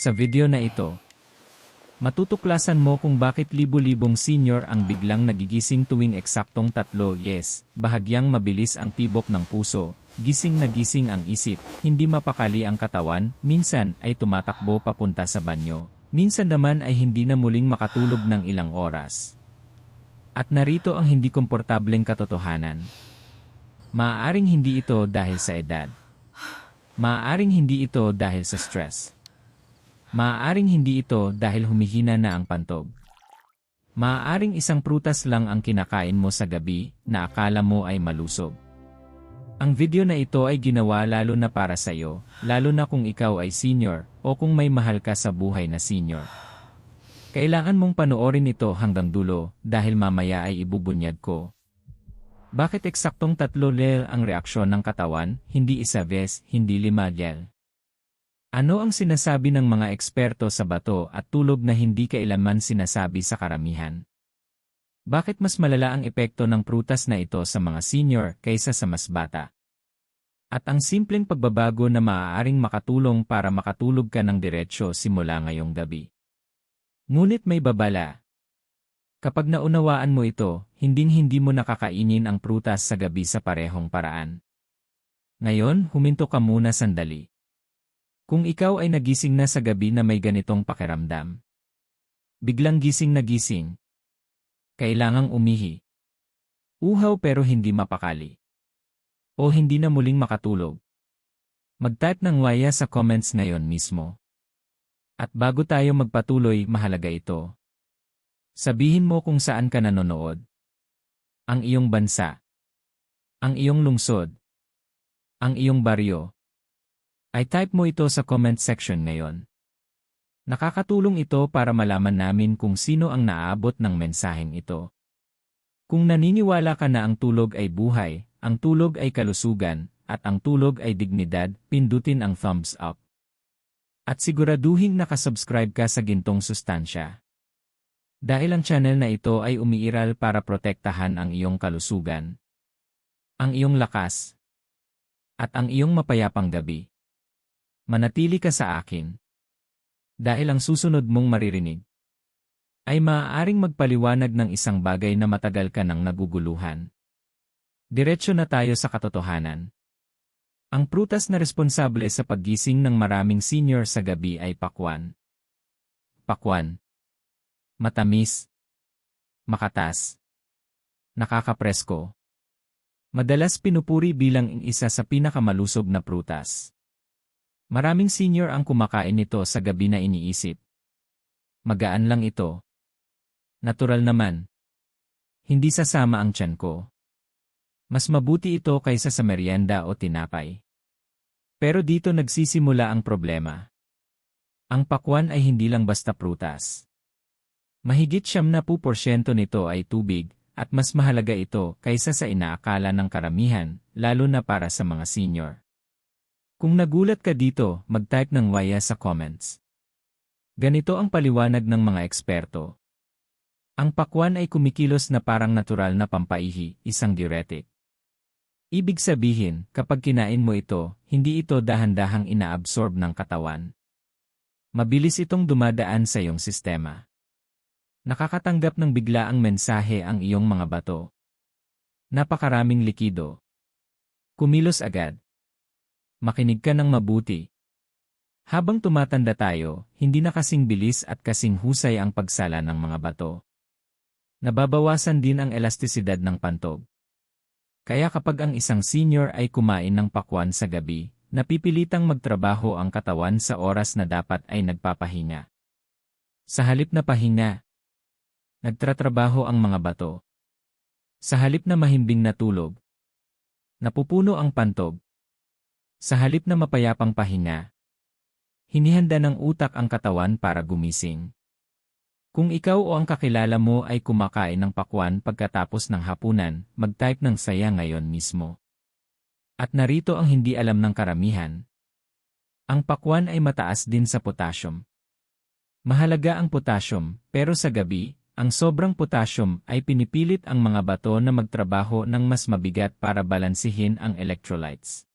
Sa video na ito, matutuklasan mo kung bakit libo-libong senior ang biglang nagigising tuwing eksaktong 3 bahagyang mabilis ang tibok ng puso, gising na gising ang isip, hindi mapakali ang katawan, minsan ay tumatakbo papunta sa banyo, minsan naman ay hindi na muling makatulog ng ilang oras. At narito ang hindi komportableng katotohanan. Maaaring hindi ito dahil sa edad. Maaaring hindi ito dahil sa stress. Maaaring hindi ito dahil humihina na ang pantog. Maaaring isang prutas lang ang kinakain mo sa gabi na akala mo ay malusog. Ang video na ito ay ginawa lalo na para sa iyo, lalo na kung ikaw ay senior o kung may mahal ka sa buhay na senior. Kailangan mong panoorin ito hanggang dulo dahil mamaya ay ibubunyag ko. Bakit eksaktong 3 lel ang reaksyon ng katawan, hindi 1 vez, hindi 5 lel? Ano ang sinasabi ng mga eksperto sa bato at tulog na hindi kailanman sinasabi sa karamihan? Bakit mas malala ang epekto ng prutas na ito sa mga senior kaysa sa mas bata? At ang simpleng pagbabago na maaaring makatulong para makatulog ka ng diretsyo simula ngayong gabi. Ngunit may babala. Kapag naunawaan mo ito, hinding-hindi mo nakakainin ang prutas sa gabi sa parehong paraan. Ngayon, huminto ka muna sandali. Kung ikaw ay nagising na sa gabi na may ganitong pakiramdam, biglang gising na gising, kailangang umihi, uhaw pero hindi mapakali, o hindi na muling makatulog, mag-type ng waya sa comments ngayon mismo. At bago tayo magpatuloy, mahalaga ito. Sabihin mo kung saan ka nanonood. Ang iyong bansa, ang iyong lungsod, ang iyong baryo. Ay type mo ito sa comment section ngayon. Nakakatulong ito para malaman namin kung sino ang naaabot ng mensaheng ito. Kung naniniwala ka na ang tulog ay buhay, ang tulog ay kalusugan, at ang tulog ay dignidad, pindutin ang thumbs up. At siguraduhin nakasubscribe ka sa Gintong Sustansya. Dahil ang channel na ito ay umiiral para protektahan ang iyong kalusugan, ang iyong lakas, at ang iyong mapayapang gabi. Manatili ka sa akin. Dahil ang susunod mong maririnig ay maaaring magpaliwanag ng isang bagay na matagal ka nang naguguluhan. Diretso na tayo sa katotohanan. Ang prutas na responsable sa paggising ng maraming senior sa gabi ay pakwan. Pakwan. Matamis. Makatas. Nakakapresko. Madalas pinupuri bilang isa sa pinakamalusog na prutas. Maraming senior ang kumakain nito sa gabi na iniisip. Magaan lang ito. Natural naman. Hindi sasama ang tiyan ko. Mas mabuti ito kaysa sa merienda o tinapay. Pero dito nagsisimula ang problema. Ang pakwan ay hindi lang basta prutas. Mahigit 70% nito ay tubig, at mas mahalaga ito kaysa sa inaakala ng karamihan, lalo na para sa mga senior. Kung nagulat ka dito, mag-type ng waya sa comments. Ganito ang paliwanag ng mga eksperto. Ang pakwan ay kumikilos na parang natural na pampaihi, isang diuretic. Ibig sabihin, kapag kinain mo ito, hindi ito dahan-dahang inaabsorb ng katawan. Mabilis itong dumadaan sa iyong sistema. Nakakatanggap ng biglaang mensahe ang iyong mga bato. Napakaraming likido. Kumilos agad. Makinig ka ng mabuti. Habang tumatanda tayo, hindi na kasing bilis at kasing husay ang pagsala ng mga bato. Nababawasan din ang elastisidad ng pantog. Kaya kapag ang isang senior ay kumain ng pakwan sa gabi, napipilitang magtrabaho ang katawan sa oras na dapat ay nagpapahinga. Sa halip na pahinga, nagtratrabaho ang mga bato. Sa halip na mahimbing na tulog, napupuno ang pantog. Sa halip na mapayapang pahinga, hinihanda ng utak ang katawan para gumising. Kung ikaw o ang kakilala mo ay kumakain ng pakwan pagkatapos ng hapunan, mag-type ng saya ngayon mismo. At narito ang hindi alam ng karamihan. Ang pakwan ay mataas din sa potassium. Mahalaga ang potassium, pero sa gabi, ang sobrang potassium ay pinipilit ang mga bato na magtrabaho ng mas mabigat para balansihin ang electrolytes.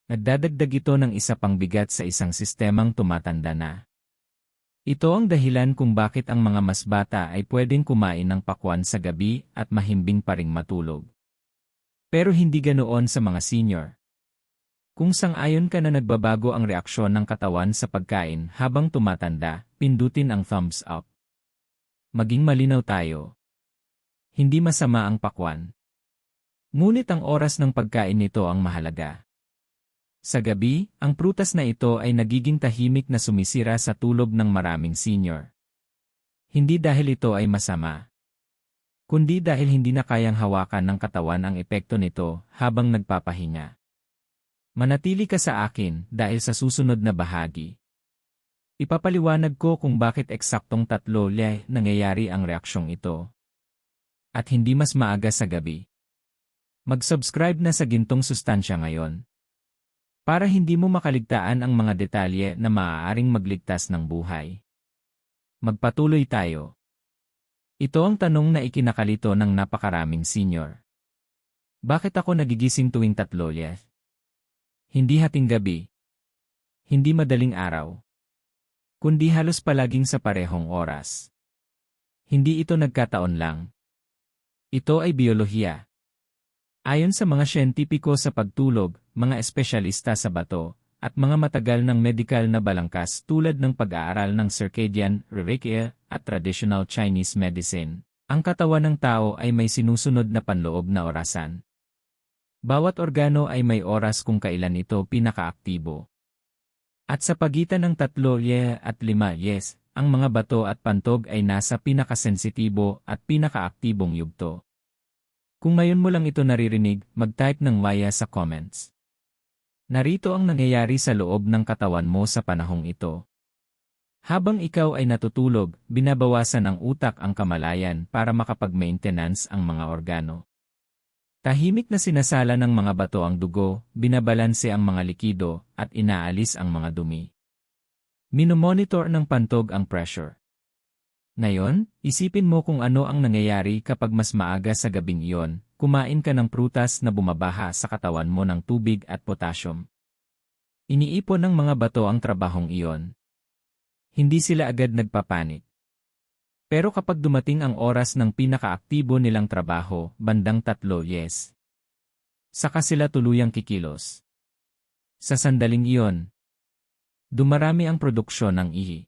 Nagdadagdag ito ng isa pang bigat sa isang sistemang tumatanda na. Ito ang dahilan kung bakit ang mga mas bata ay pwedeng kumain ng pakwan sa gabi at mahimbing pa ring matulog. Pero hindi ganoon sa mga senior. Kung sang-ayon ka na nagbabago ang reaksyon ng katawan sa pagkain habang tumatanda, pindutin ang thumbs up. Maging malinaw tayo. Hindi masama ang pakwan. Ngunit ang oras ng pagkain nito ang mahalaga. Sa gabi, ang prutas na ito ay nagiging tahimik na sumisira sa tulog ng maraming senior. Hindi dahil ito ay masama, kundi dahil hindi na kayang hawakan ng katawan ang epekto nito habang nagpapahinga. Manatili ka sa akin dahil sa susunod na bahagi. Ipapaliwanag ko kung bakit eksaktong 3 nangyayari ang reaksyong ito. At hindi mas maaga sa gabi. Mag-subscribe na sa Gintong Sustansya ngayon. Para hindi mo makaligtaan ang mga detalye na maaaring magligtas ng buhay. Magpatuloy tayo. Ito ang tanong na ikinakalito ng napakaraming senior. Bakit ako nagigising tuwing 3? Hindi hating gabi. Hindi madaling araw. Kundi halos palaging sa parehong oras. Hindi ito nagkataon lang. Ito ay biyolohiya. Ayon sa mga siyentipiko sa pagtulog, mga espesyalista sa bato, at mga matagal ng medikal na balangkas tulad ng pag-aaral ng circadian, rhythmia, at traditional Chinese medicine, ang katawan ng tao ay may sinusunod na panloob na orasan. Bawat organo ay may oras kung kailan ito pinakaaktibo. At sa pagitan ng 3 at 5, ang mga bato at pantog ay nasa pinakasensitibo at pinakaaktibong yugto. Kung ngayon mo lang ito naririnig, mag-type ng waya sa comments. Narito ang nangyayari sa loob ng katawan mo sa panahong ito. Habang ikaw ay natutulog, binabawasan ng utak ang kamalayan para makapag-maintenance ang mga organo. Tahimik na sinasala ng mga bato ang dugo, binabalanse ang mga likido, at inaalis ang mga dumi. Minomonitor ng pantog ang pressure. Ngayon, isipin mo kung ano ang nangyayari kapag mas maaga sa gabing iyon, kumain ka ng prutas na bumabaha sa katawan mo ng tubig at potassium. Iniipon ng mga bato ang trabahong iyon. Hindi sila agad nagpapanik. Pero kapag dumating ang oras ng pinakaaktibo nilang trabaho, bandang 3, saka sila tuluyang kikilos. Sa sandaling iyon, dumarami ang produksyon ng ihi.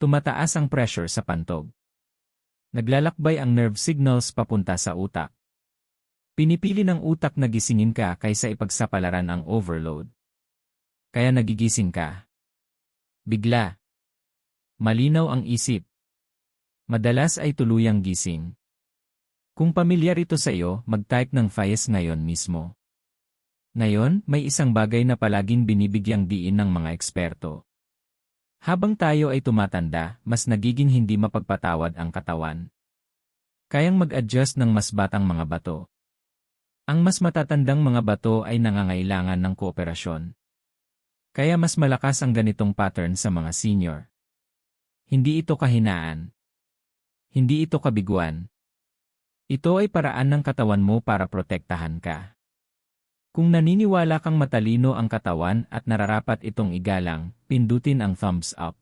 Tumataas ang pressure sa pantog. Naglalakbay ang nerve signals papunta sa utak. Pinipili ng utak na gisingin ka kaysa ipagsapalaran ang overload. Kaya nagigising ka. Bigla. Malinaw ang isip. Madalas ay tuluyang gising. Kung pamilyar ito sa iyo, mag-type ng FIES ngayon mismo. Ngayon, may isang bagay na palaging binibigyang diin ng mga eksperto. Habang tayo ay tumatanda, mas nagiging hindi mapagpatawad ang katawan. Kayang mag-adjust ng mas batang mga bato. Ang mas matatandang mga bato ay nangangailangan ng kooperasyon. Kaya mas malakas ang ganitong pattern sa mga senior. Hindi ito kahinaan. Hindi ito kabiguan. Ito ay paraan ng katawan mo para protektahan ka. Kung naniniwala kang matalino ang katawan at nararapat itong igalang, pindutin ang thumbs up.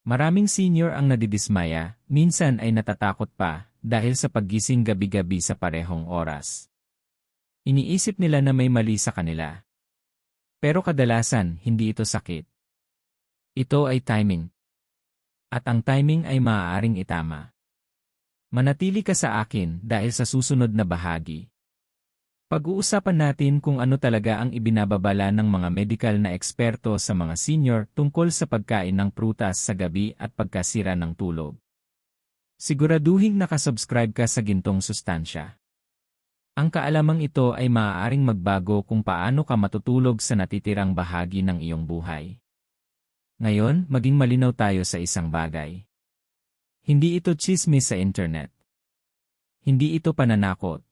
Maraming senior ang nadidismaya, minsan ay natatakot pa, dahil sa paggising gabi-gabi sa parehong oras. Iniisip nila na may mali sa kanila. Pero kadalasan, hindi ito sakit. Ito ay timing. At ang timing ay maaaring itama. Manatili ka sa akin dahil sa susunod na bahagi. Pag-uusapan natin kung ano talaga ang ibinababala ng mga medikal na eksperto sa mga senior tungkol sa pagkain ng prutas sa gabi at pagkasira ng tulog. Siguraduhing nakasubscribe ka sa Gintong Sustansya. Ang kaalamang ito ay maaaring magbago kung paano ka matutulog sa natitirang bahagi ng iyong buhay. Ngayon, maging malinaw tayo sa isang bagay. Hindi ito tsismis sa internet. Hindi ito pananakot.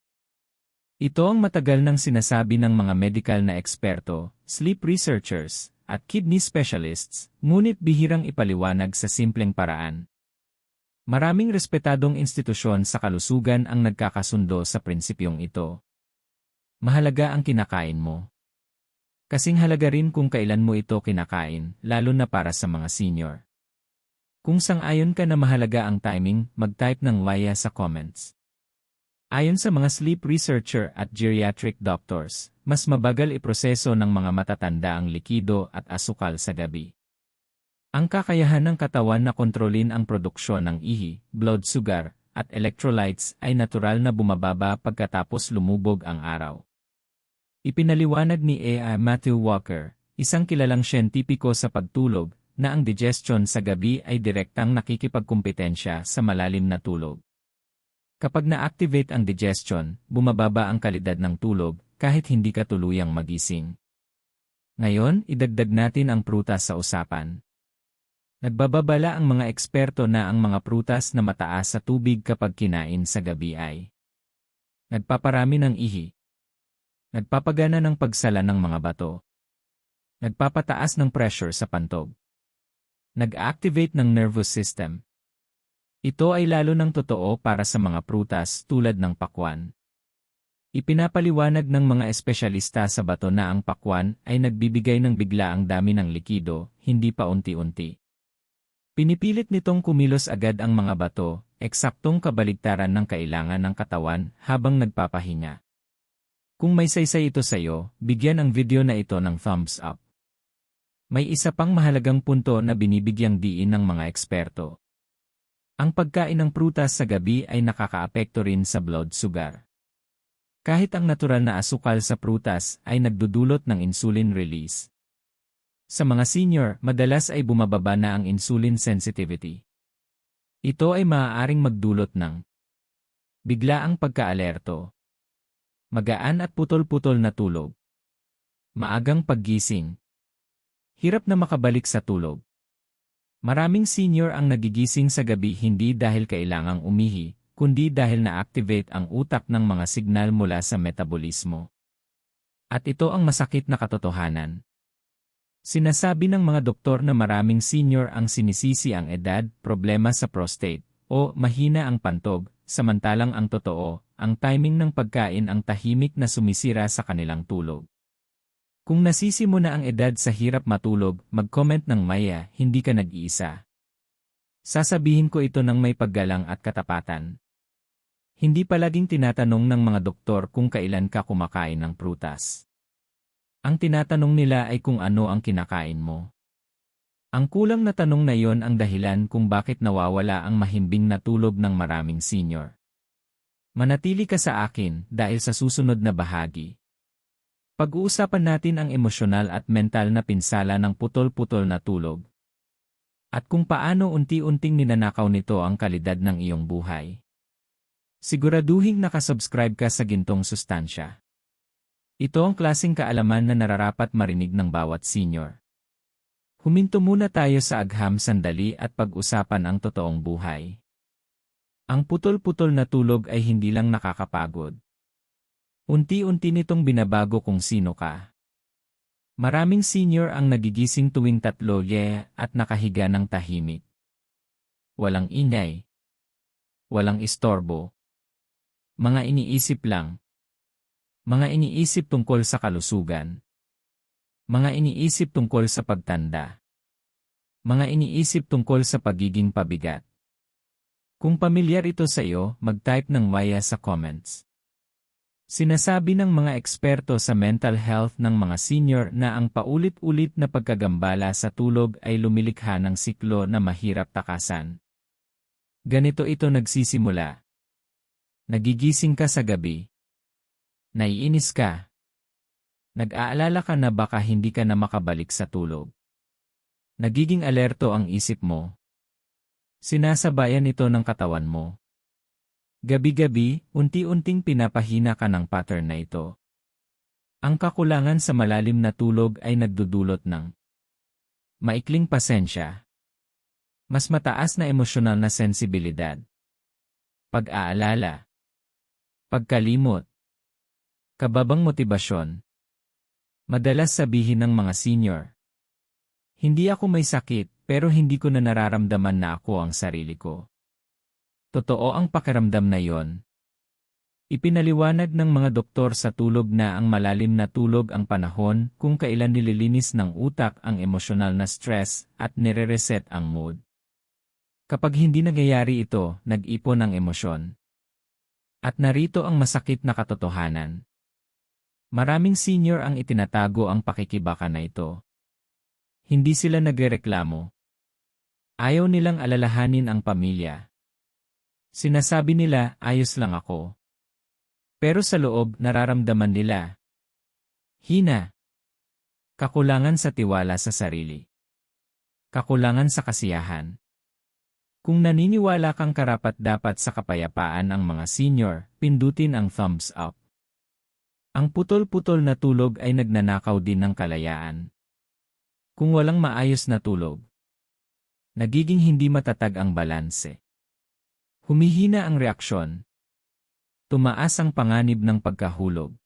Ito ang matagal nang sinasabi ng mga medikal na eksperto, sleep researchers, at kidney specialists, ngunit bihirang ipaliwanag sa simpleng paraan. Maraming respetadong institusyon sa kalusugan ang nagkakasundo sa prinsipyong ito. Mahalaga ang kinakain mo. Kasing halaga rin kung kailan mo ito kinakain, lalo na para sa mga senior. Kung sang-ayon ka na mahalaga ang timing, mag-type ng waya sa comments. Ayon sa mga sleep researcher at geriatric doctors, mas mabagal iproseso ng mga matatanda ang likido at asukal sa gabi. Ang kakayahan ng katawan na kontrolin ang produksyon ng ihi, blood sugar, at electrolytes ay natural na bumababa pagkatapos lumubog ang araw. Ipinaliwanag ni A. Matthew Walker, isang kilalang siyentipiko sa pagtulog, na ang digestion sa gabi ay direktang nakikipagkumpetensya sa malalim na tulog. Kapag na-activate ang digestion, bumababa ang kalidad ng tulog kahit hindi ka tuluyang magising. Ngayon, idagdag natin ang prutas sa usapan. Nagbababala ang mga eksperto na ang mga prutas na mataas sa tubig kapag kinain sa gabi ay nagpaparami ng ihi, nagpapagana ng pagsala ng mga bato, nagpapataas ng pressure sa pantog, nag-activate ng nervous system. Ito ay lalo ng totoo para sa mga prutas tulad ng pakwan. Ipinapaliwanag ng mga espesyalista sa bato na ang pakwan ay nagbibigay ng biglaang dami ng likido, hindi pa unti-unti. Pinipilit nitong kumilos agad ang mga bato, eksaktong kabaligtaran ng kailangan ng katawan habang nagpapahinga. Kung may saysay ito sa iyo, bigyan ang video na ito ng thumbs up. May isa pang mahalagang punto na binibigyang diin ng mga eksperto. Ang pagkain ng prutas sa gabi ay nakakaapekto rin sa blood sugar. Kahit ang natural na asukal sa prutas ay nagdudulot ng insulin release. Sa mga senior, madalas ay bumababa na ang insulin sensitivity. Ito ay maaaring magdulot ng biglaang pagkaalerto, magaan at putol-putol na tulog, maagang paggising, hirap na makabalik sa tulog. Maraming senior ang nagigising sa gabi hindi dahil kailangang umihi, kundi dahil na-activate ang utak ng mga signal mula sa metabolismo. At ito ang masakit na katotohanan. Sinasabi ng mga doktor na maraming senior ang sinisisi ang edad, problema sa prostate, o mahina ang pantog, samantalang ang totoo, ang timing ng pagkain ang tahimik na sumisira sa kanilang tulog. Kung nasisi mo na ang edad sa hirap matulog, mag-comment ng maya, hindi ka nag-iisa. Sasabihin ko ito ng may paggalang at katapatan. Hindi palaging tinatanong ng mga doktor kung kailan ka kumakain ng prutas. Ang tinatanong nila ay kung ano ang kinakain mo. Ang kulang na tanong na yon ang dahilan kung bakit nawawala ang mahimbing na tulog ng maraming senior. Manatili ka sa akin dahil sa susunod na bahagi. Pag-uusapan natin ang emosyonal at mental na pinsala ng putol-putol na tulog. At kung paano unti-unting ninanakaw nito ang kalidad ng iyong buhay. Siguraduhing nakasubscribe ka sa gintong sustansya. Ito ang klaseng kaalaman na nararapat marinig ng bawat senior. Huminto muna tayo sa agham sandali at pag-usapan ang totoong buhay. Ang putol-putol na tulog ay hindi lang nakakapagod. Unti-unti nitong binabago kung sino ka. Maraming senior ang nagigising tuwing 3 at nakahiga ng tahimik. Walang ingay. Walang istorbo. Mga iniisip lang. Mga iniisip tungkol sa kalusugan. Mga iniisip tungkol sa pagtanda. Mga iniisip tungkol sa pagiging pabigat. Kung pamilyar ito sa iyo, mag-type ng waya sa comments. Sinasabi ng mga eksperto sa mental health ng mga senior na ang paulit-ulit na pagkagambala sa tulog ay lumilikha ng siklo na mahirap takasan. Ganito ito nagsisimula. Nagigising ka sa gabi. Naiinis ka. Nag-aalala ka na baka hindi ka na makabalik sa tulog. Nagiging alerto ang isip mo. Sinasabayan ito ng katawan mo. Gabi-gabi, unti-unting pinapahina ka ng pattern na ito. Ang kakulangan sa malalim na tulog ay nagdudulot ng maikling pasensya, mas mataas na emosyonal na sensibilidad, pag-aalala, pagkalimot, kababang motibasyon. Madalas sabihin ng mga senior, hindi ako may sakit pero hindi ko na nararamdaman na ako ang sarili ko. Totoo ang pakiramdam na yon. Ipinaliwanag ng mga doktor sa tulog na ang malalim na tulog ang panahon kung kailan nililinis ng utak ang emosyonal na stress at nire-reset ang mood. Kapag hindi nangyayari ito, nag-ipon ang emosyon. At narito ang masakit na katotohanan. Maraming senior ang itinatago ang pakikibaka na ito. Hindi sila nagrereklamo. Ayaw nilang alalahanin ang pamilya. Sinasabi nila, ayos lang ako. Pero sa loob, nararamdaman nila hina. Kakulangan sa tiwala sa sarili. Kakulangan sa kasiyahan. Kung naniniwala kang karapat-dapat sa kapayapaan ang mga senior, pindutin ang thumbs up. Ang putol-putol na tulog ay nagnanakaw din ng kalayaan. Kung walang maayos na tulog, nagiging hindi matatag ang balanse. Humihina ang reaksyon. Tumaas ang panganib ng pagkahulog.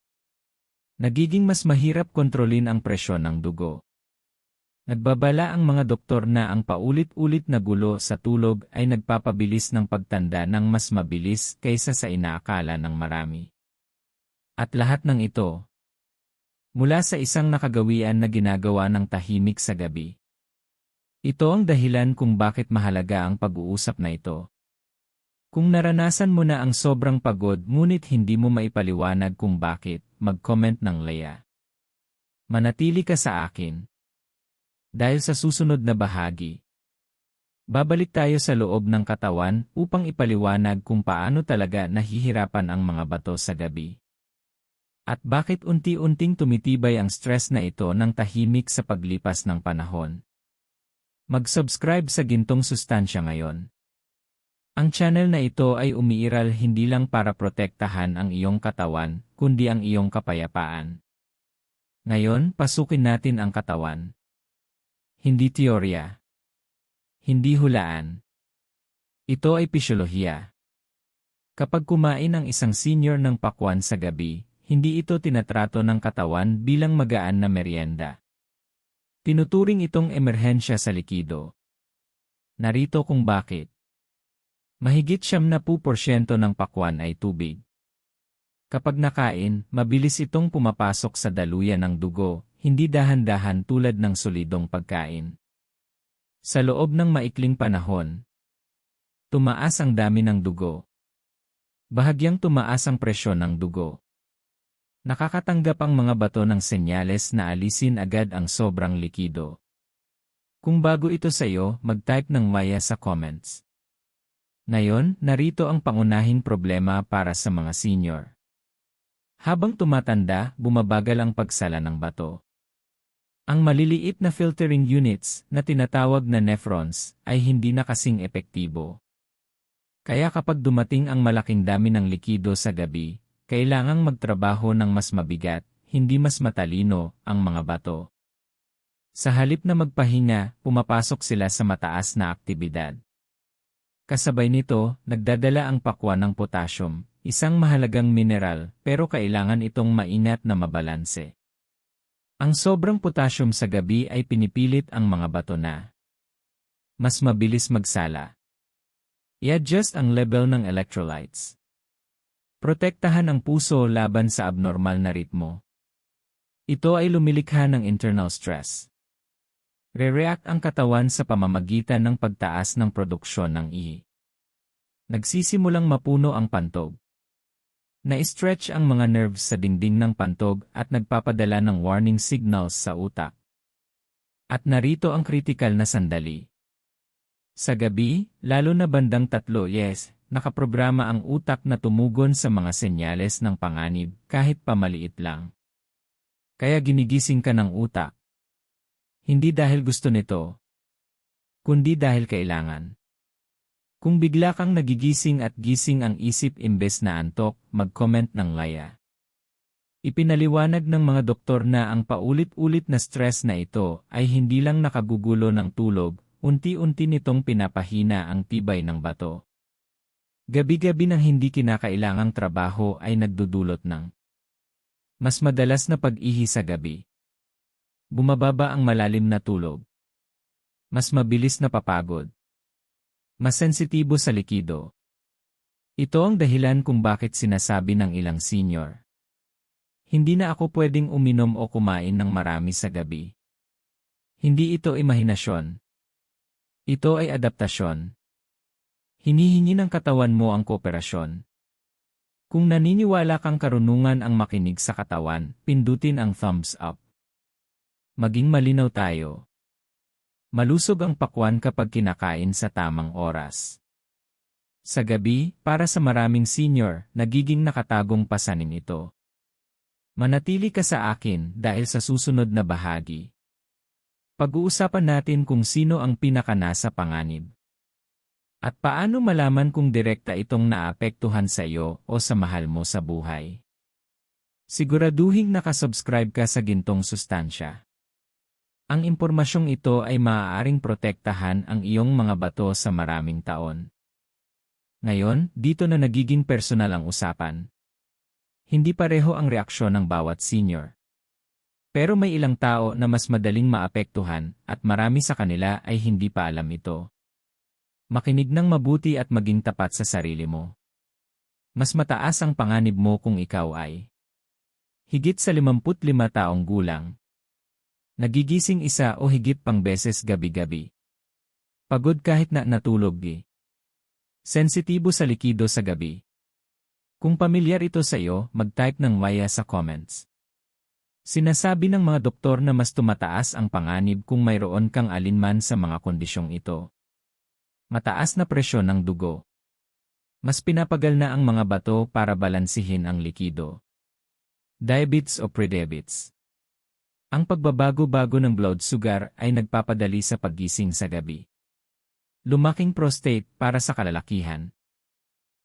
Nagiging mas mahirap kontrolin ang presyon ng dugo. Nagbabala ang mga doktor na ang paulit-ulit na gulo sa tulog ay nagpapabilis ng pagtanda ng mas mabilis kaysa sa inaakala ng marami. At lahat ng ito, mula sa isang nakagawian na ginagawa ng tahimik sa gabi. Ito ang dahilan kung bakit mahalaga ang pag-uusap na ito. Kung naranasan mo na ang sobrang pagod ngunit hindi mo maipaliwanag kung bakit, mag-comment ng Leia. Manatili ka sa akin. Dahil sa susunod na bahagi, babalik tayo sa loob ng katawan upang ipaliwanag kung paano talaga nahihirapan ang mga bato sa gabi. At bakit unti-unting tumitibay ang stress na ito ng tahimik sa paglipas ng panahon. Mag-subscribe sa Gintong Sustansya ngayon. Ang channel na ito ay umiiral hindi lang para protektahan ang iyong katawan, kundi ang iyong kapayapaan. Ngayon, pasukin natin ang katawan. Hindi teorya. Hindi hulaan. Ito ay pisyolohiya. Kapag kumain ang isang senior ng pakwan sa gabi, hindi ito tinatrato ng katawan bilang magaan na merienda. Tinuturing itong emerhensya sa likido. Narito kung bakit. Mahigit 70% ng pakwan ay tubig. Kapag nakain, mabilis itong pumapasok sa daluyan ng dugo, hindi dahan-dahan tulad ng solidong pagkain. Sa loob ng maikling panahon, tumaas ang dami ng dugo. Bahagyang tumaas ang presyon ng dugo. Nakakatanggap ang mga bato ng senyales na alisin agad ang sobrang likido. Kung bago ito sa iyo, mag-type ng Maya sa comments. Ngayon, narito ang pangunahing problema para sa mga senior. Habang tumatanda, bumabagal ang pagsala ng bato. Ang maliliit na filtering units na tinatawag na nephrons ay hindi na kasing epektibo. Kaya kapag dumating ang malaking dami ng likido sa gabi, kailangang magtrabaho ng mas mabigat, hindi mas matalino, ang mga bato. Sa halip na magpahinga, pumapasok sila sa mataas na aktibidad. Kasabay nito, nagdadala ang pakwan ng potassium, isang mahalagang mineral, pero kailangan itong maingat na mabalanse. Ang sobrang potassium sa gabi ay pinipilit ang mga bato na mas mabilis magsala. I-adjust ang level ng electrolytes. Protektahan ang puso laban sa abnormal na ritmo. Ito ay lumilikha ng internal stress. Re-react ang katawan sa pamamagitan ng pagtaas ng produksyon ng ihi. Nagsisimulang mapuno ang pantog. Na-stretch ang mga nerves sa dingding ng pantog at nagpapadala ng warning signals sa utak. At narito ang kritikal na sandali. Sa gabi, lalo na bandang 3, nakaprograma ang utak na tumugon sa mga senyales ng panganib kahit pamaliit lang. Kaya ginigising ka ng utak. Hindi dahil gusto nito, kundi dahil kailangan. Kung bigla kang nagigising at gising ang isip imbes na antok, mag-comment ng Laya. Ipinaliwanag ng mga doktor na ang paulit-ulit na stress na ito ay hindi lang nakagugulo ng tulog, unti-unti nitong pinapahina ang tibay ng bato. Gabi-gabi ng hindi kinakailangang trabaho ay nagdudulot ng mas madalas na pag-ihi sa gabi. Bumababa ang malalim na tulog. Mas mabilis na papagod. Mas sensitibo sa likido. Ito ang dahilan kung bakit sinasabi ng ilang senior. Hindi na ako pwedeng uminom o kumain ng marami sa gabi. Hindi ito imahinasyon. Ito ay adaptasyon. Hinihingi ng katawan mo ang kooperasyon. Kung naniniwala kang karunungan ang makinig sa katawan, pindutin ang thumbs up. Maging malinaw tayo. Malusog ang pakwan kapag kinakain sa tamang oras. Sa gabi, para sa maraming senior, nagiging nakatagong pasanin ito. Manatili ka sa akin dahil sa susunod na bahagi. Pag-uusapan natin kung sino ang pinakanasa panganib. At paano malaman kung direkta itong naapektuhan sa iyo o sa mahal mo sa buhay? Siguraduhing nakasubscribe ka sa gintong sustansya. Ang impormasyong ito ay maaaring protektahan ang iyong mga bato sa maraming taon. Ngayon, dito na nagiging personal ang usapan. Hindi pareho ang reaksyon ng bawat senior. Pero may ilang tao na mas madaling maapektuhan at marami sa kanila ay hindi pa alam ito. Makinig ng mabuti at maging tapat sa sarili mo. Mas mataas ang panganib mo kung ikaw ay higit sa 55 taong gulang. Nagigising isa o higit pang beses gabi-gabi. Pagod kahit na natulog Sensitibo sa likido sa gabi. Kung pamilyar ito sa iyo, mag-type ng maya sa comments. Sinasabi ng mga doktor na mas tumataas ang panganib kung mayroon kang alinman sa mga kondisyong ito. Mataas na presyon ng dugo. Mas pinapagal na ang mga bato para balansihin ang likido. Diabetes o prediabetes. Ang pagbabago-bago ng blood sugar ay nagpapadali sa paggising sa gabi. Lumaking prostate para sa kalalakihan.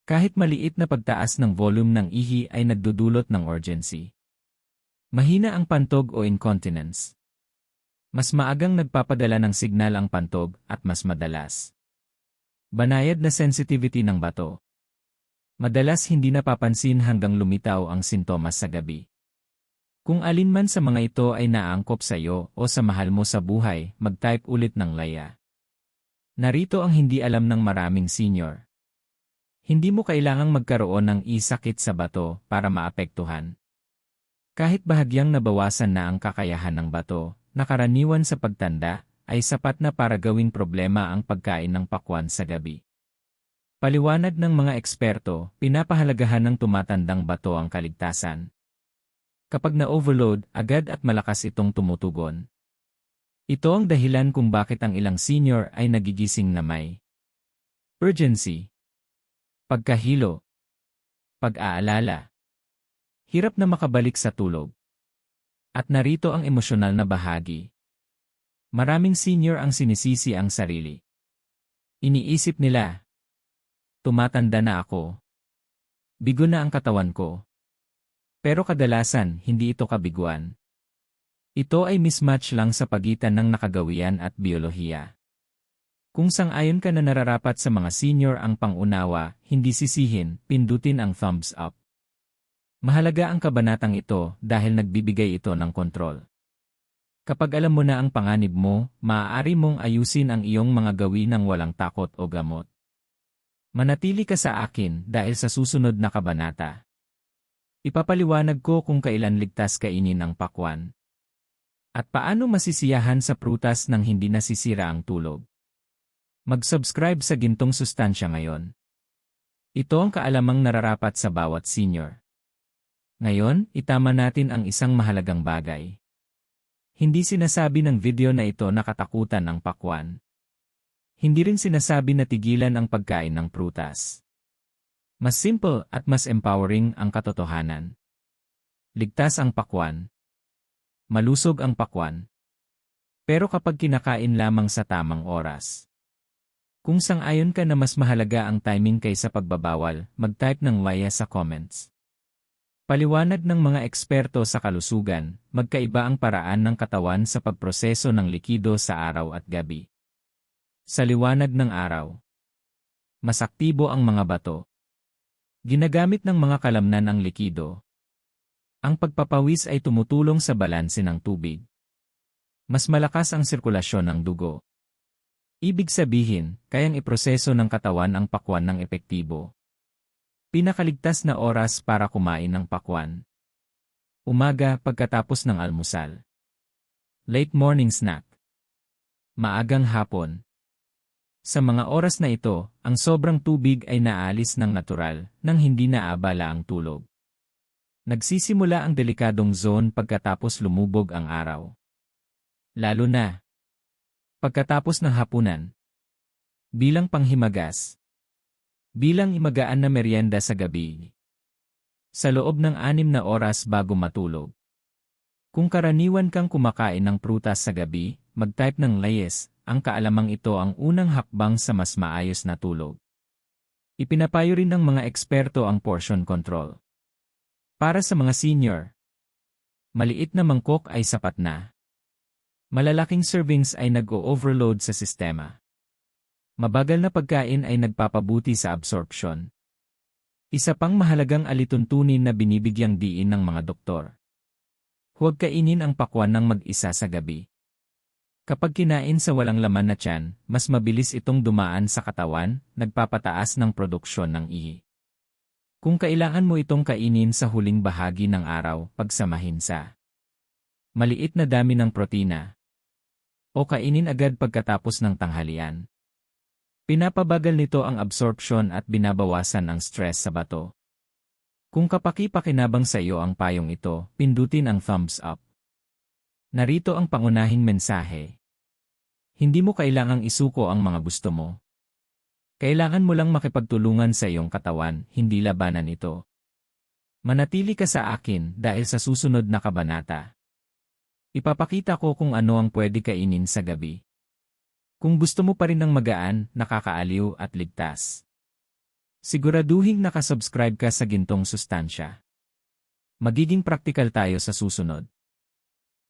Kahit maliit na pagtaas ng volume ng ihi ay nagdudulot ng urgency. Mahina ang pantog o incontinence. Mas maagang nagpapadala ng signal ang pantog at mas madalas. Banayad na sensitivity ng bato. Madalas hindi napapansin hanggang lumitaw ang sintomas sa gabi. Kung alinman sa mga ito ay naangkop sa iyo o sa mahal mo sa buhay, mag-type ulit ng laya. Narito ang hindi alam ng maraming senior. Hindi mo kailangang magkaroon ng sakit sa bato para maapektuhan. Kahit bahagyang nabawasan na ang kakayahan ng bato, nakaraniwan sa pagtanda, ay sapat na para gawing problema ang pagkain ng pakwan sa gabi. Paliwanag ng mga eksperto, pinapahalagahan ng tumatandang bato ang kaligtasan. Kapag na-overload, agad at malakas itong tumutugon. Ito ang dahilan kung bakit ang ilang senior ay nagigising na may urgency, pagkahilo, pag-aalala, hirap na makabalik sa tulog. At narito ang emosyonal na bahagi. Maraming senior ang sinisisi ang sarili. Iniisip nila, tumatanda na ako. Bigo na ang katawan ko. Pero kadalasan, hindi ito kabiguan. Ito ay mismatch lang sa pagitan ng nakagawian at biolohiya. Kung sang-ayon ka na nararapat sa mga senior ang pangunawa, hindi sisihin, pindutin ang thumbs up. Mahalaga ang kabanatang ito dahil nagbibigay ito ng kontrol. Kapag alam mo na ang panganib mo, maaari mong ayusin ang iyong mga gawin ng walang takot o gamot. Manatili ka sa akin dahil sa susunod na kabanata. Ipapaliwanag ko kung kailan ligtas kainin ang pakwan. At paano masisiyahan sa prutas nang hindi nasisira ang tulog. Mag-subscribe sa gintong sustansya ngayon. Ito ang kaalamang nararapat sa bawat senior. Ngayon, itama natin ang isang mahalagang bagay. Hindi sinasabi ng video na ito na katakutan ang pakwan. Hindi rin sinasabi na tigilan ang pagkain ng prutas. Mas simple at mas empowering ang katotohanan. Ligtas ang pakwan. Malusog ang pakwan. Pero kapag kinakain lamang sa tamang oras. Kung sang-ayon ka na mas mahalaga ang timing kaysa pagbabawal, mag-type ng maya sa comments. Paliwanag ng mga eksperto sa kalusugan, magkaiba ang paraan ng katawan sa pagproseso ng likido sa araw at gabi. Sa liwanag ng araw, mas aktibo ang mga bato. Ginagamit ng mga kalamnan ang likido. Ang pagpapawis ay tumutulong sa balanse ng tubig. Mas malakas ang sirkulasyon ng dugo. Ibig sabihin, kayang iproseso ng katawan ang pakwan ng epektibo. Pinakaligtas na oras para kumain ng pakwan. Umaga pagkatapos ng almusal. Late morning snack. Maagang hapon. Sa mga oras na ito, ang sobrang tubig ay naalis ng natural nang hindi naabala ang tulog. Nagsisimula ang delikadong zone pagkatapos lumubog ang araw. Lalo na pagkatapos ng hapunan. Bilang panghimagas. Bilang imagaan na merienda sa gabi. Sa loob ng 6 na oras bago matulog. Kung karaniwan kang kumakain ng prutas sa gabi, mag-type ng layes, ang kaalamang ito ang unang hakbang sa mas maayos na tulog. Ipinapayo rin ng mga eksperto ang portion control. Para sa mga senior, maliit na mangkok ay sapat na. Malalaking servings ay nag-o-overload sa sistema. Mabagal na pagkain ay nagpapabuti sa absorption. Isa pang mahalagang alituntunin na binibigyang diin ng mga doktor. Huwag kainin ang pakwan ng mag-isa sa gabi. Kapag kinain sa walang laman na tiyan, mas mabilis itong dumaan sa katawan, nagpapataas ng produksyon ng ihi. Kung kailangan mo itong kainin sa huling bahagi ng araw, pagsamahin sa maliit na dami ng protina. O kainin agad pagkatapos ng tanghalian. Pinapabagal nito ang absorption at binabawasan ang stress sa bato. Kung kapaki-pakinabang sa iyo ang payong ito, pindutin ang thumbs up. Narito ang pangunahing mensahe. Hindi mo kailangang isuko ang mga gusto mo. Kailangan mo lang makipagtulungan sa iyong katawan, hindi labanan ito. Manatili ka sa akin dahil sa susunod na kabanata. Ipapakita ko kung ano ang pwede kainin sa gabi. Kung gusto mo pa rin ng magaan, nakakaaliw at ligtas. Siguraduhing nakasubscribe ka sa gintong sustansya. Magiging praktikal tayo sa susunod.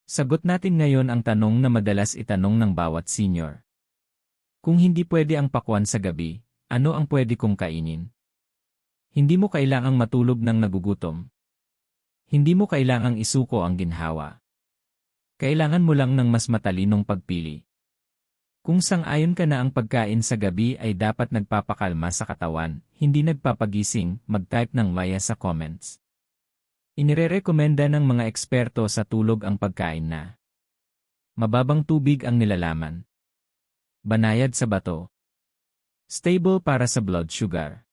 Sagot natin ngayon ang tanong na madalas itanong ng bawat senior. Kung hindi pwede ang pakwan sa gabi, ano ang pwede kong kainin? Hindi mo kailangang matulog ng nagugutom. Hindi mo kailangang isuko ang ginhawa. Kailangan mo lang ng mas matalinong pagpili. Kung sang-ayon ka na ang pagkain sa gabi ay dapat nagpapakalma sa katawan, hindi nagpapagising, mag-type ng maya sa comments. Inirerekomenda ng mga eksperto sa tulog ang pagkain na mababang tubig ang nilalaman. Banayad sa bato. Stable para sa blood sugar.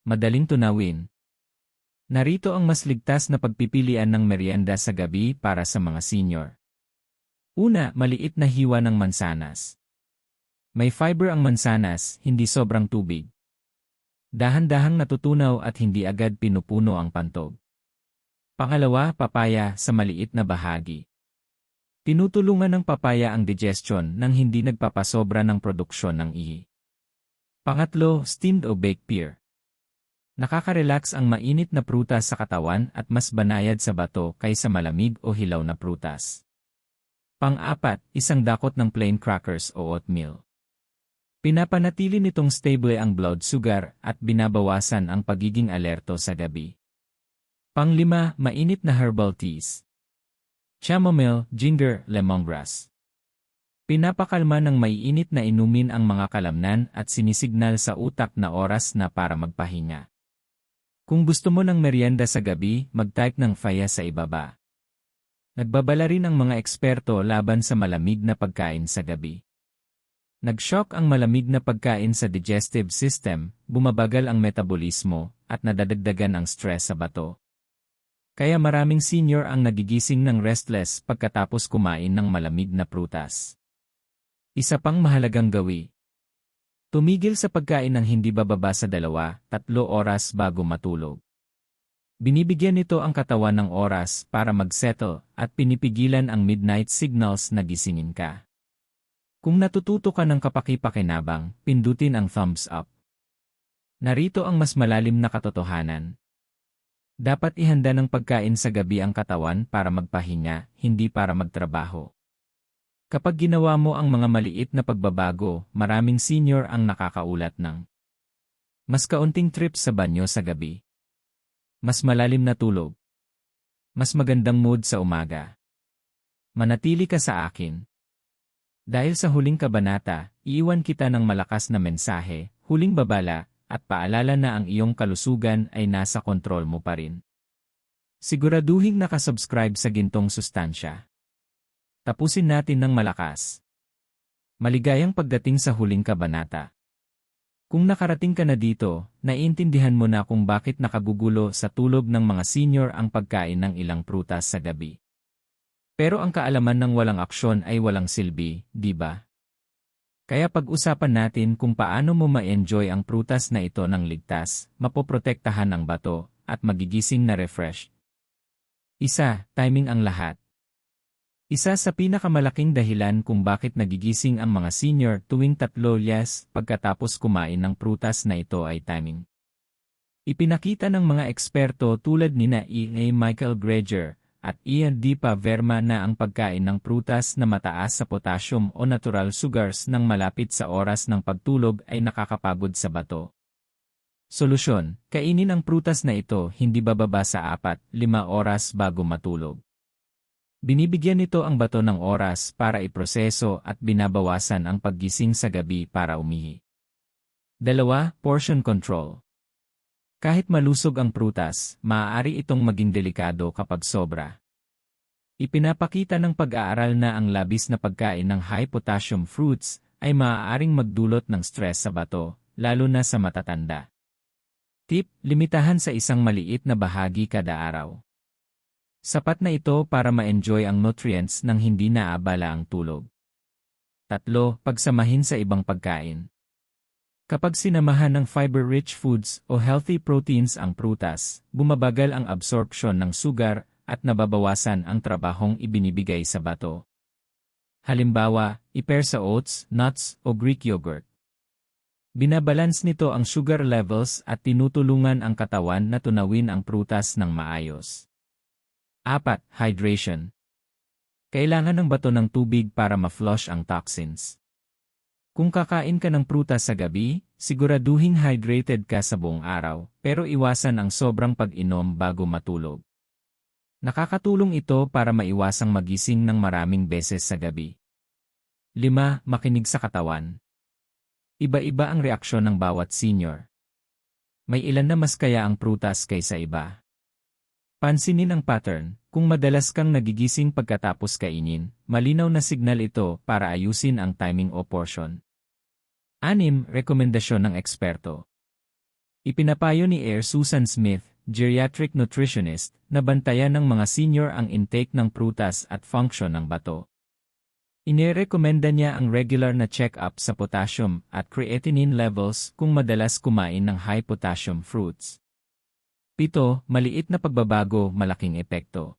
Madaling tunawin. Narito ang mas ligtas na pagpipilian ng merienda sa gabi para sa mga senior. Una, maliit na hiwa ng mansanas. May fiber ang mansanas, hindi sobrang tubig. Dahan-dahang natutunaw at hindi agad pinupuno ang pantog. Pangalawa, papaya sa maliit na bahagi. Tinutulungan ng papaya ang digestion nang hindi nagpapasobra ng produksyon ng ihi. Pangatlo, steamed o baked pear. Nakaka-relax ang mainit na prutas sa katawan at mas banayad sa bato kaysa malamig o hilaw na prutas. Pang-apat, isang dakot ng plain crackers o oatmeal. Pinapanatili nitong stable ang blood sugar at binabawasan ang pagiging alerto sa gabi. Pang-lima, mainit na herbal teas. Chamomile, ginger, lemongrass. Pinapakalma ng maiinit na inumin ang mga kalamnan at sinisignal sa utak na oras na para magpahinga. Kung gusto mo ng merienda sa gabi, mag-type ng faya sa ibaba. Nagbabala rin ang mga eksperto laban sa malamig na pagkain sa gabi. Nag-shock ang malamig na pagkain sa digestive system, bumabagal ang metabolismo, at nadadagdagan ang stress sa bato. Kaya maraming senior ang nagigising ng restless pagkatapos kumain ng malamig na prutas. Isa pang mahalagang gawi. Tumigil sa pagkain ng hindi bababa sa 2-3 oras bago matulog. Binibigyan nito ang katawan ng oras para mag-settle at pinipigilan ang midnight signals na gisingin ka. Kung natututo ka ng kapaki-pakinabang, pindutin ang thumbs up. Narito ang mas malalim na katotohanan. Dapat ihanda ng pagkain sa gabi ang katawan para magpahinga, hindi para magtrabaho. Kapag ginawa mo ang mga maliit na pagbabago, maraming senior ang nakakaulat ng mas kaunting trips sa banyo sa gabi. Mas malalim na tulog. Mas magandang mood sa umaga. Manatili ka sa akin. Dahil sa huling kabanata, iiwan kita ng malakas na mensahe, huling babala, at paalala na ang iyong kalusugan ay nasa kontrol mo pa rin. Siguraduhing nakasubscribe sa gintong sustansya. Tapusin natin ng malakas. Maligayang pagdating sa huling kabanata. Kung nakarating ka na dito, naiintindihan mo na kung bakit nakagugulo sa tulog ng mga senior ang pagkain ng ilang prutas sa gabi. Pero ang kaalaman ng walang aksyon ay walang silbi, di ba? Kaya pag-usapan natin kung paano mo ma-enjoy ang prutas na ito ng ligtas, mapoprotektahan ang bato, at magigising na refresh. Timing ang lahat. Isa sa pinakamalaking dahilan kung bakit nagigising ang mga senior tuwing 3 oras pagkatapos kumain ng prutas na ito ay timing. Ipinakita ng mga eksperto tulad nina E.A. Michael Greger at Ian Deepa Verma na ang pagkain ng prutas na mataas sa potassium o natural sugars ng malapit sa oras ng pagtulog ay nakakapagod sa bato. Solusyon, kainin ang prutas na ito hindi bababa sa 4-5 oras bago matulog. Binibigyan nito ang bato ng oras para iproseso at binabawasan ang paggising sa gabi para umihi. 2. Portion control. Kahit malusog ang prutas, maaari itong maging delikado kapag sobra. Ipinapakita ng pag-aaral na ang labis na pagkain ng high-potassium fruits ay maaaring magdulot ng stress sa bato, lalo na sa matatanda. Tip, limitahan sa isang maliit na bahagi kada araw. Sapat na ito para ma-enjoy ang nutrients nang hindi naabala ang tulog. 3. Pagsamahin sa ibang pagkain. Kapag sinamahan ng fiber-rich foods o healthy proteins ang prutas, bumabagal ang absorption ng sugar at nababawasan ang trabahong ibinibigay sa bato. Halimbawa, i-pair sa oats, nuts o Greek yogurt. Binabalance nito ang sugar levels at tinutulungan ang katawan na tunawin ang prutas ng maayos. 4. Hydration. Kailangan ng bato ng tubig para ma-flush ang toxins. Kung kakain ka ng prutas sa gabi, siguraduhing hydrated ka sa buong araw, pero iwasan ang sobrang pag-inom bago matulog. Nakakatulong ito para maiwasang magising ng maraming beses sa gabi. 5. Makinig sa katawan. Iba-iba ang reaksyon ng bawat senior. May ilan na mas kaya ang prutas kaysa iba. Pansinin ang pattern, kung madalas kang nagigising pagkatapos kainin, malinaw na signal ito para ayusin ang timing o portion. 6. Rekomendasyon ng eksperto. Ipinapayo ni Air Susan Smith, geriatric nutritionist, na bantayan ng mga senior ang intake ng prutas at function ng bato. Inirekomenda niya ang regular na check-up sa potassium at creatinine levels kung madalas kumain ng high-potassium fruits. 7. Maliit na pagbabago, malaking epekto.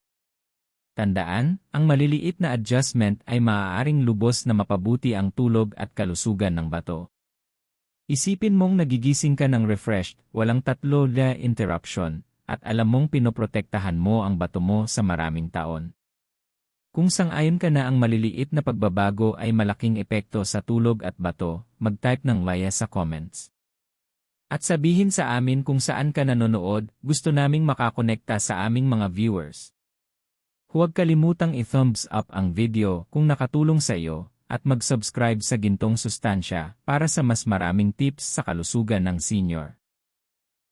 Tandaan, ang maliliit na adjustment ay maaaring lubos na mapabuti ang tulog at kalusugan ng bato. Isipin mong nagigising ka ng refreshed, walang 3 na interruption, at alam mong pinoprotektahan mo ang bato mo sa maraming taon. Kung sang-ayon ka na ang maliliit na pagbabago ay malaking epekto sa tulog at bato, mag-type ng Laya sa comments. At sabihin sa amin kung saan ka nanonood, gusto naming makakonekta sa aming mga viewers. Huwag kalimutang i-thumbs up ang video kung nakatulong sa iyo, at mag-subscribe sa Gintong Sustansya para sa mas maraming tips sa kalusugan ng senior.